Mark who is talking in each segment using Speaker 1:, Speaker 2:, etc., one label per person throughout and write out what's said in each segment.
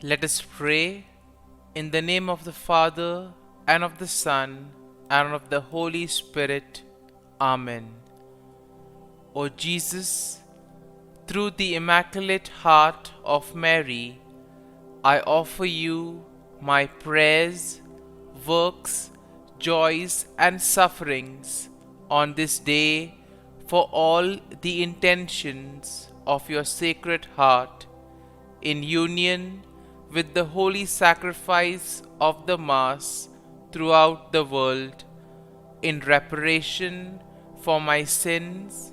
Speaker 1: Let us pray in the name of the Father, and of the Son, and of the Holy Spirit. Amen. O Jesus, through the Immaculate Heart of Mary, I offer you my prayers, works, joys, and sufferings on this day for all the intentions of your Sacred Heart, in union with the holy sacrifice of the Mass throughout the world, in reparation for my sins,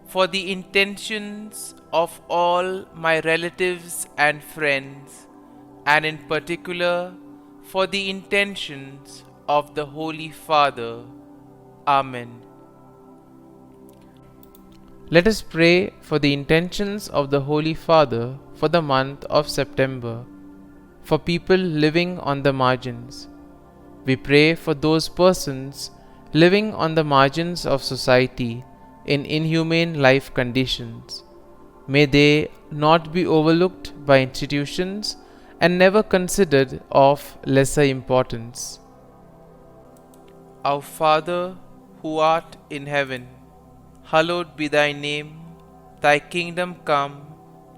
Speaker 1: for the intentions of all my relatives and friends, and in particular for the intentions of the Holy Father. Amen. Let us pray for the intentions of the Holy Father for the month of September, for people living on the margins. We pray for those persons living on the margins of society in inhumane life conditions. May they not be overlooked by institutions and never considered of lesser importance. Our Father, who art in heaven, hallowed be thy name. Thy kingdom come,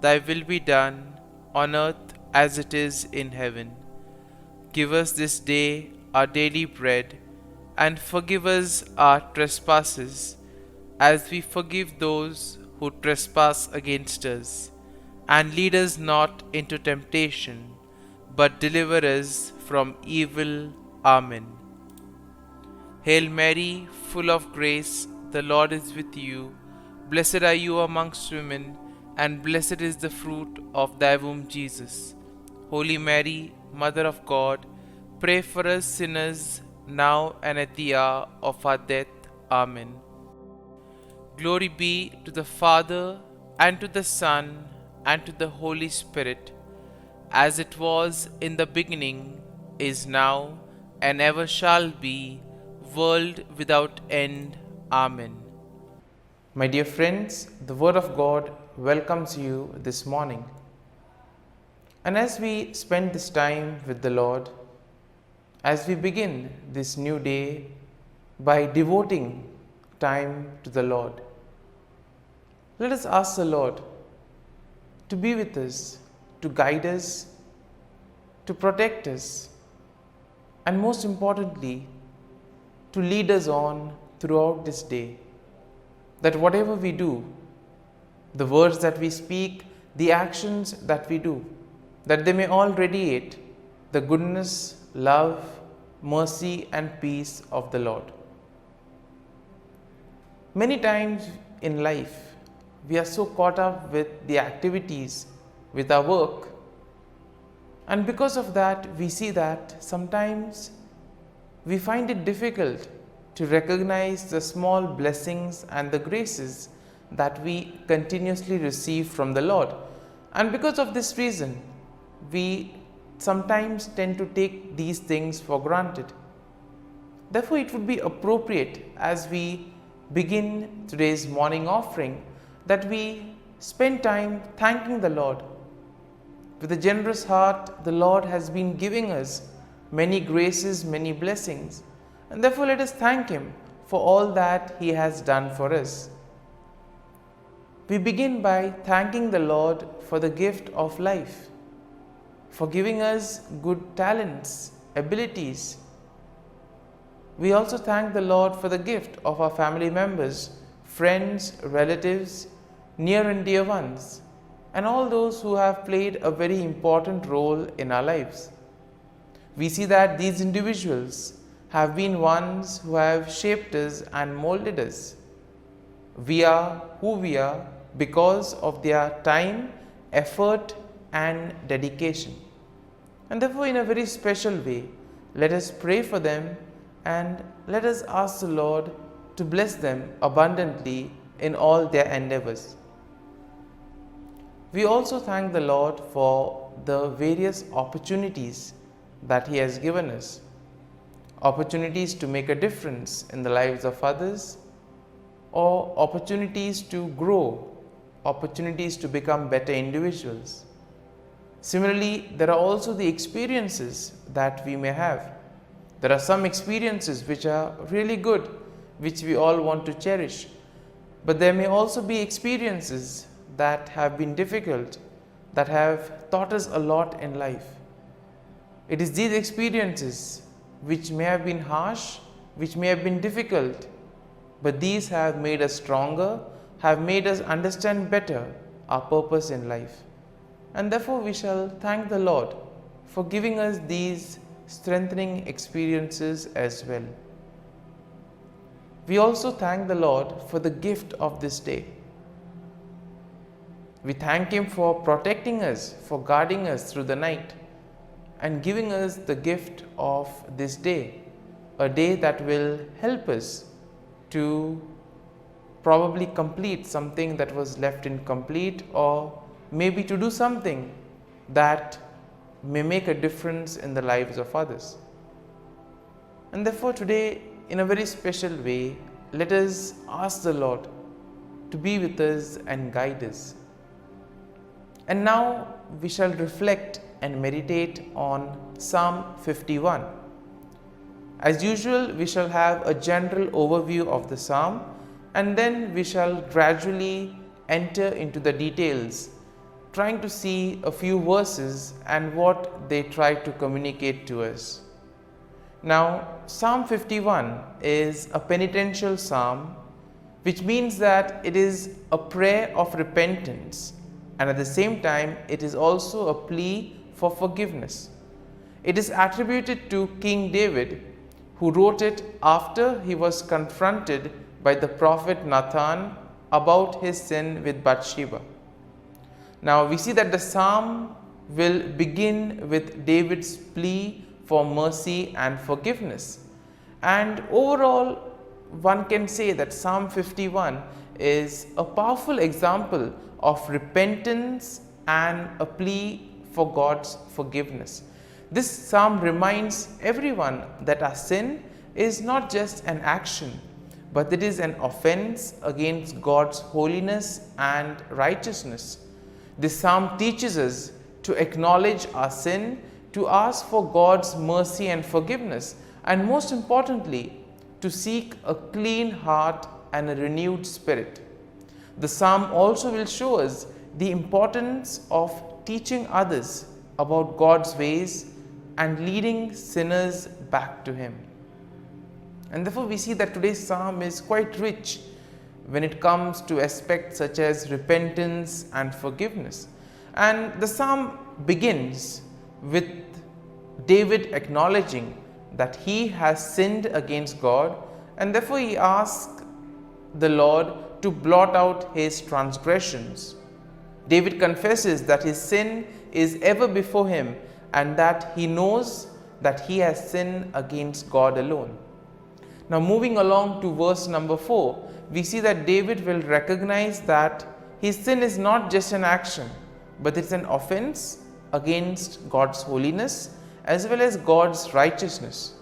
Speaker 1: thy will be done, on earth as it is in heaven. Give us this day our daily bread, and forgive us our trespasses, as we forgive those who trespass against us. And lead us not into temptation, but deliver us from evil. Amen. Hail Mary, full of grace, the Lord is with you. Blessed are you amongst women, and blessed is the fruit of thy womb, Jesus. Holy Mary, Mother of God, pray for us sinners, now and at the hour of our death. Amen. Glory be to the Father, and to the Son, and to the Holy Spirit, as it was in the beginning, is now, and ever shall be, world without end. Amen. My dear friends, the Word of God welcomes you this morning. And as we spend this time with the Lord, as we begin this new day by devoting time to the Lord, let us ask the Lord to be with us, to guide us, to protect us, and most importantly, to lead us on throughout this day. That whatever we do, the words that we speak, the actions that we do, that they may all radiate the goodness, love, mercy, and peace of the Lord. Many times in life, we are so caught up with the activities, with our work, and because of that, we see that sometimes we find it difficult to recognize the small blessings and the graces that we continuously receive from the Lord. And because of this reason, we sometimes tend to take these things for granted. Therefore, it would be appropriate as we begin today's morning offering that we spend time thanking the Lord. With a generous heart, the Lord has been giving us many graces, many blessings, and therefore let us thank Him for all that He has done for us. We begin by thanking the Lord for the gift of life, for giving us good talents, abilities. We also thank the Lord for the gift of our family members, friends, relatives, near and dear ones, and all those who have played a very important role in our lives. We see that these individuals have been ones who have shaped us and molded us. We are who we are because of their time, effort, and dedication. And therefore, in a very special way, let us pray for them and let us ask the Lord to bless them abundantly in all their endeavors. We also thank the Lord for the various opportunities that He has given us. Opportunities to make a difference in the lives of others, or opportunities to grow, opportunities to become better individuals. Similarly, there are also the experiences that we may have. There are some experiences which are really good, which we all want to cherish. But there may also be experiences that have been difficult, that have taught us a lot in life. It is these experiences which may have been harsh, which may have been difficult, but these have made us stronger, have made us understand better our purpose in life. And therefore we shall thank the Lord for giving us these strengthening experiences as well. We also thank the Lord for the gift of this day. We thank Him for protecting us, for guarding us through the night, and giving us the gift of this day, a day that will help us to probably complete something that was left incomplete, or maybe to do something that may make a difference in the lives of others. And therefore today, in a very special way, let us ask the Lord to be with us and guide us. And now we shall reflect and meditate on Psalm 51. As usual, we shall have a general overview of the psalm, and then we shall gradually enter into the details, trying to see a few verses and what they try to communicate to us. Now, Psalm 51 is a penitential psalm, which means that it is a prayer of repentance, and at the same time it is also a plea for forgiveness. It is attributed to King David, who wrote it after he was confronted by the prophet Nathan about his sin with Bathsheba. Now we see that the psalm will begin with David's plea for mercy and forgiveness. And overall, one can say that Psalm 51 is a powerful example of repentance and a plea for God's forgiveness. This psalm reminds everyone that our sin is not just an action, but it is an offense against God's holiness and righteousness. This psalm teaches us to acknowledge our sin, to ask for God's mercy and forgiveness, and most importantly, to seek a clean heart and a renewed spirit. The psalm also will show us the importance of teaching others about God's ways and leading sinners back to Him. And therefore we see that today's psalm is quite rich when it comes to aspects such as repentance and forgiveness. And the psalm begins with David acknowledging that he has sinned against God, and therefore he asks the Lord to blot out his transgressions. David confesses that his sin is ever before him and that he knows that he has sinned against God alone. Now moving along to verse number 4, we see that David will recognize that his sin is not just an action, but it's an offense against God's holiness as well as God's righteousness.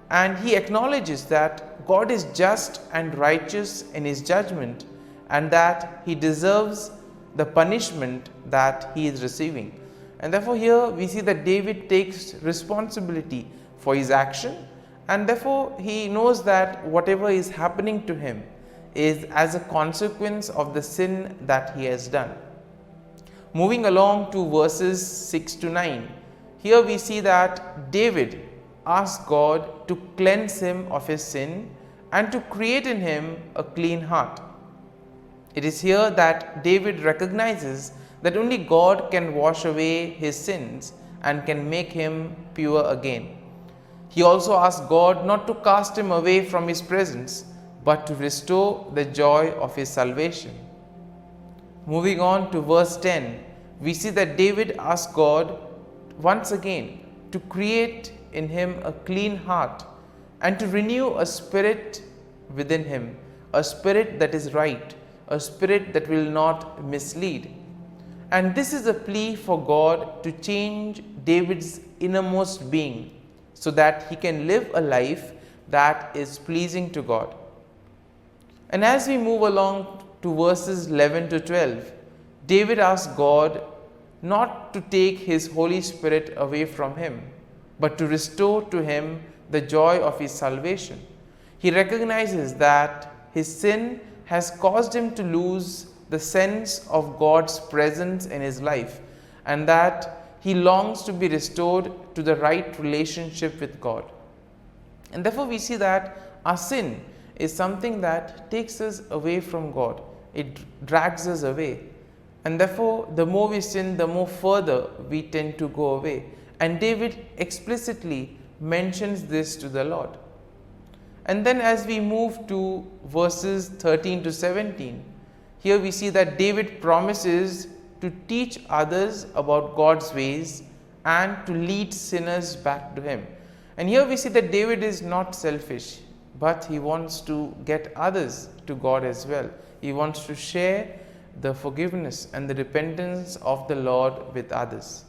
Speaker 1: And he acknowledges that God is just and righteous in his judgment, and that he deserves the punishment that he is receiving. And therefore here we see that David takes responsibility for his action, and therefore he knows that whatever is happening to him is as a consequence of the sin that he has done. Moving along to verses 6 to 9, here we see that David asks God to cleanse him of his sin and to create in him a clean heart. It is here that David recognizes that only God can wash away his sins and can make him pure again. He also asks God not to cast him away from his presence, but to restore the joy of his salvation. Moving on to verse 10, we see that David asks God once again to create in him a clean heart and to renew a spirit within him, a spirit that is right, a spirit that will not mislead. And this is a plea for God to change David's innermost being so that he can live a life that is pleasing to God. And as we move along to verses 11 to 12, David asks God not to take his Holy Spirit away from him, but to restore to him the joy of his salvation. He recognizes that his sin has caused him to lose the sense of God's presence in his life, and that he longs to be restored to the right relationship with God. And therefore we see that our sin is something that takes us away from God. It drags us away. And therefore, the more we sin, the more further we tend to go away. And David explicitly mentions this to the Lord. And then as we move to verses 13 to 17, here we see that David promises to teach others about God's ways and to lead sinners back to him. And here we see that David is not selfish, but he wants to get others to God as well. He wants to share the forgiveness and the repentance of the Lord with others.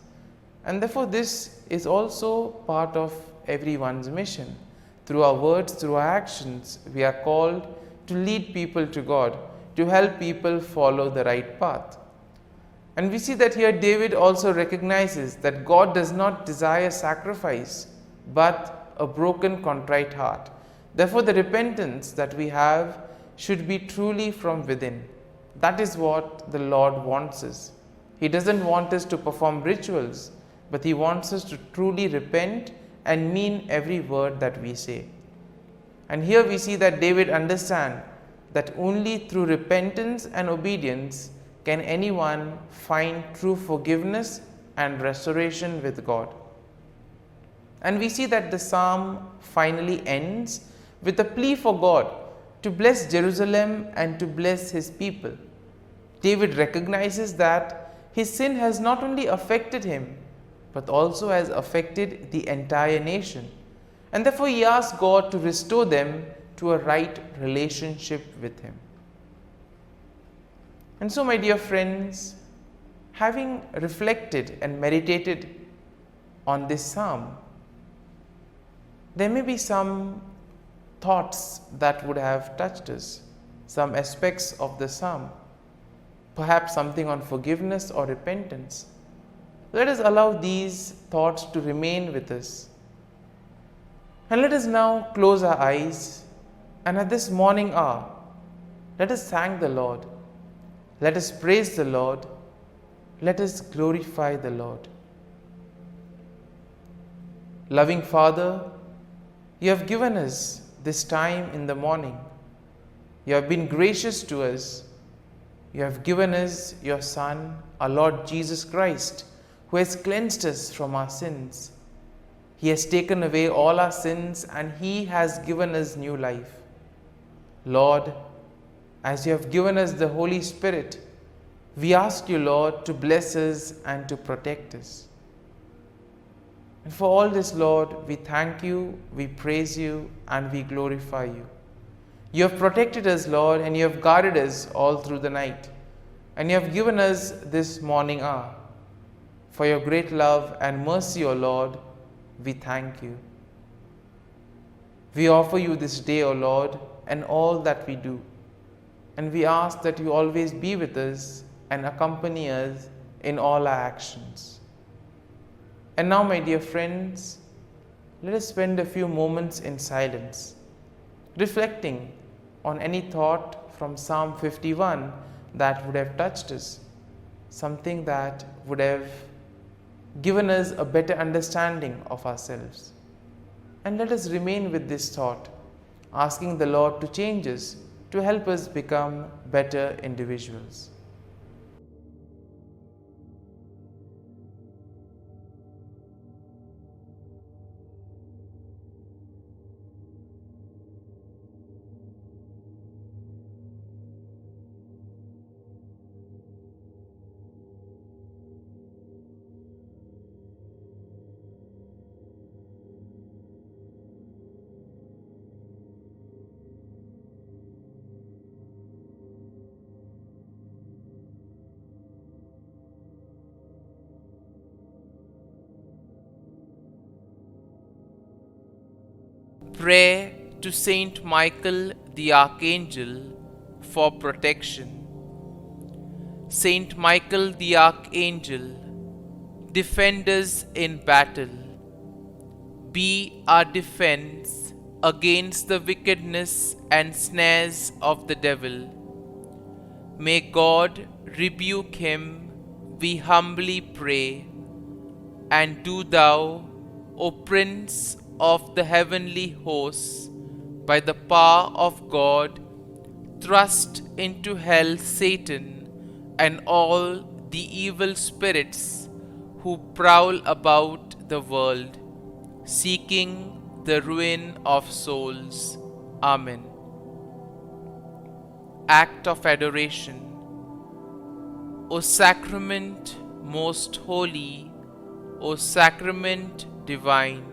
Speaker 1: And therefore this is also part of everyone's mission. Through our words, through our actions, we are called to lead people to God, to help people follow the right path. And we see that here David also recognizes that God does not desire sacrifice, but a broken, contrite heart. Therefore, the repentance that we have should be truly from within. That is what the Lord wants us. He doesn't want us to perform rituals, but He wants us to truly repent and mean every word that we say. And here we see that David understands that only through repentance and obedience can anyone find true forgiveness and restoration with God. And we see that the psalm finally ends with a plea for God to bless Jerusalem and to bless his people. David recognizes that his sin has not only affected him, but also has affected the entire nation. And therefore he asks God to restore them to a right relationship with him. And so, my dear friends, having reflected and meditated on this psalm, there may be some thoughts that would have touched us, some aspects of the psalm, perhaps something on forgiveness or repentance. Let us allow these thoughts to remain with us. And let us now close our eyes, and at this morning hour, let us thank the Lord. Let us praise the Lord. Let us glorify the Lord. Loving Father, you have given us this time in the morning. You have been gracious to us. You have given us your Son, our Lord Jesus Christ, who has cleansed us from our sins. He has taken away all our sins and He has given us new life. Lord, as you have given us the Holy Spirit, we ask you, Lord, to bless us and to protect us. And for all this, Lord, we thank you, we praise you, and we glorify you. You have protected us, Lord, and you have guarded us all through the night. And you have given us this morning hour. For your great love and mercy, O Lord, we thank you. We offer you this day, O Lord, and all that we do. And we ask that you always be with us and accompany us in all our actions. And now, my dear friends, let us spend a few moments in silence, reflecting on any thought from Psalm 51 that would have touched us, something that would have given us a better understanding of ourselves. And let us remain with this thought, asking the Lord to change us, to help us become better individuals. Prayer to Saint Michael the Archangel for protection. Saint Michael the Archangel, defend us in battle. Be our defense against the wickedness and snares of the devil. May God rebuke him, we humbly pray. And do thou, O Prince of the heavenly hosts, by the power of God, thrust into hell Satan and all the evil spirits who prowl about the world, seeking the ruin of souls. Amen. Act of Adoration. O Sacrament most holy, O Sacrament divine,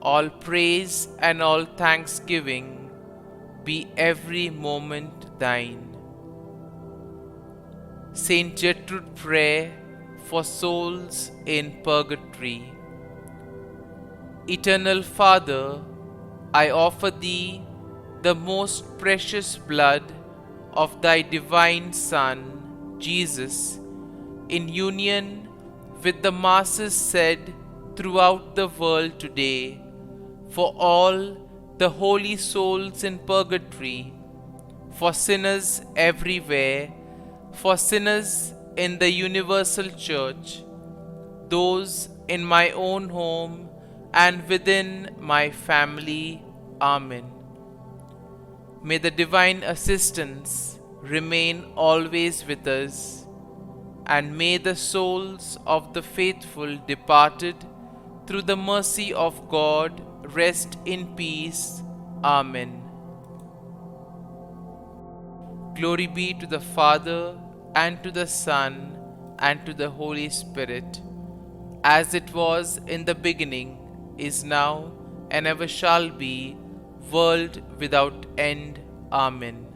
Speaker 1: all praise and all thanksgiving be every moment thine. Saint Gertrude prayer for souls in purgatory. Eternal Father, I offer Thee the most precious blood of Thy divine Son, Jesus, in union with the masses said throughout the world today, for all the holy souls in purgatory, for sinners everywhere, for sinners in the universal church, those in my own home and within my family. Amen. May the divine assistance remain always with us, and may the souls of the faithful departed through the mercy of God rest in peace. Amen. Glory be to the Father, and to the Son, and to the Holy Spirit, as it was in the beginning, is now, and ever shall be, world without end. Amen.